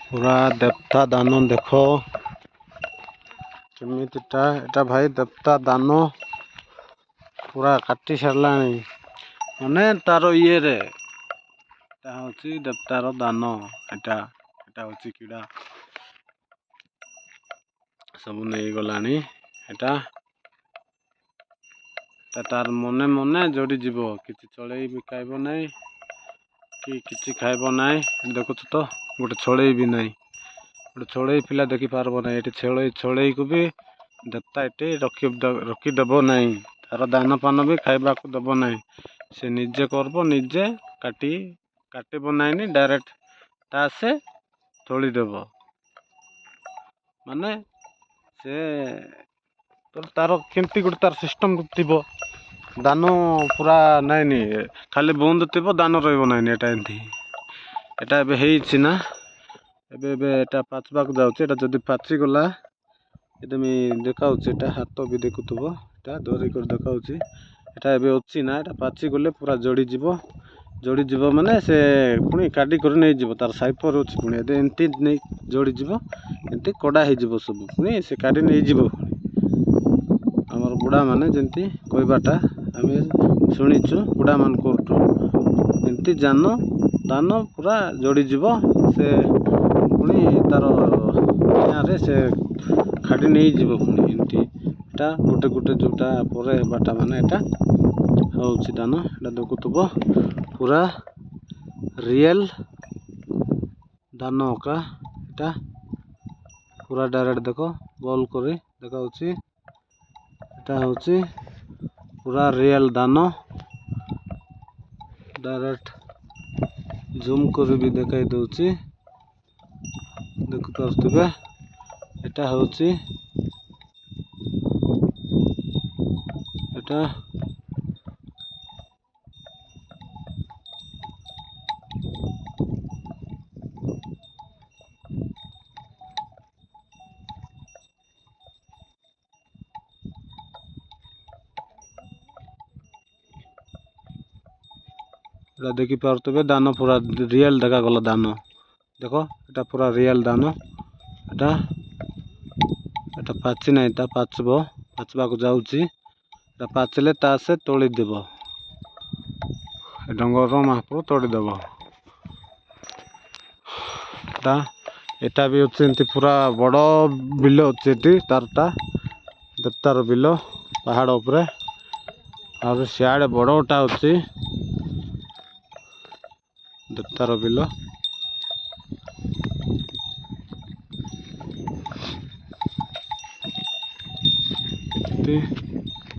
पूरा देवता दान देख केमितिटा एटा भाई देवता दान पूरा काटी सारला माने तार ये रे हूँ देवतार दान एटा एटा हूँ कीड़ा सब नहीं गला एटा तार मने मने जोड़ी जीव किसी चढ़ई भी खाइब ना कि किसी खाइब ना देखुच तो गोटे छड़ई भी नहीं गोटे छड़ई पिला देखी पारब ना ये छड़ई को भी देवता ये रखीदेव ना तार दान पान भी खाइबा को देव ना से निजे करब निजे काटब ना डायरेक्ट ता से थोड़ीदेव माने से तार केमती गोटे तार सिस्टम थी दान पूरा नाइनी खाली बंद थी दान रहा एमती एटा एबे ना एबे पाचवाक जाऊे जदि पाचिगला एकदम देखा हाथ भी देखुव एटा धरिक देखा एटा अच्छी ना एटा पाचिगले पूरा जोड़ीज माने से पुणी काटी कर नहीं जीव तार साइपर अच्छी पुणी एमती नहीं जोड़ीज एमती कड़ा हो सब पुणी से काटी नहीं जीव आमर बुढ़ा माने जमती कहबाटा आम शुणीचु बुढ़ा मान करमती जान दान पूरा जोड़ीज से पुणी तार निआरे से खाटी नहीं जीव पुणी एमती एटा गोटे गोटे जोटा पर बाटा माने एटा हूँ दान एटा देखुव पूरा रियल दान का एटा पूरा डायरेक्ट देख बल कर देखा एटा हूँ पूरा रियल दान डायरेक्ट जूम कर भी देखाई दूसरी देखुपे एटा हूँ एटा देखी पारे दान पूरा रियल देखा गला दान देख एटा पूरा रियल दान एटा एटा पाची ना पाचवा को जाऊँगी पाचिले ता से तोड़ीदेव डंगर महाप्रभु तोड़ीदेव एटा भी अच्छे पूरा बड़ बिल अच्छे तारटा देवतार बिल पहाड़ उपरे और सियाड़े बड़टा अच्छी देवतार बिल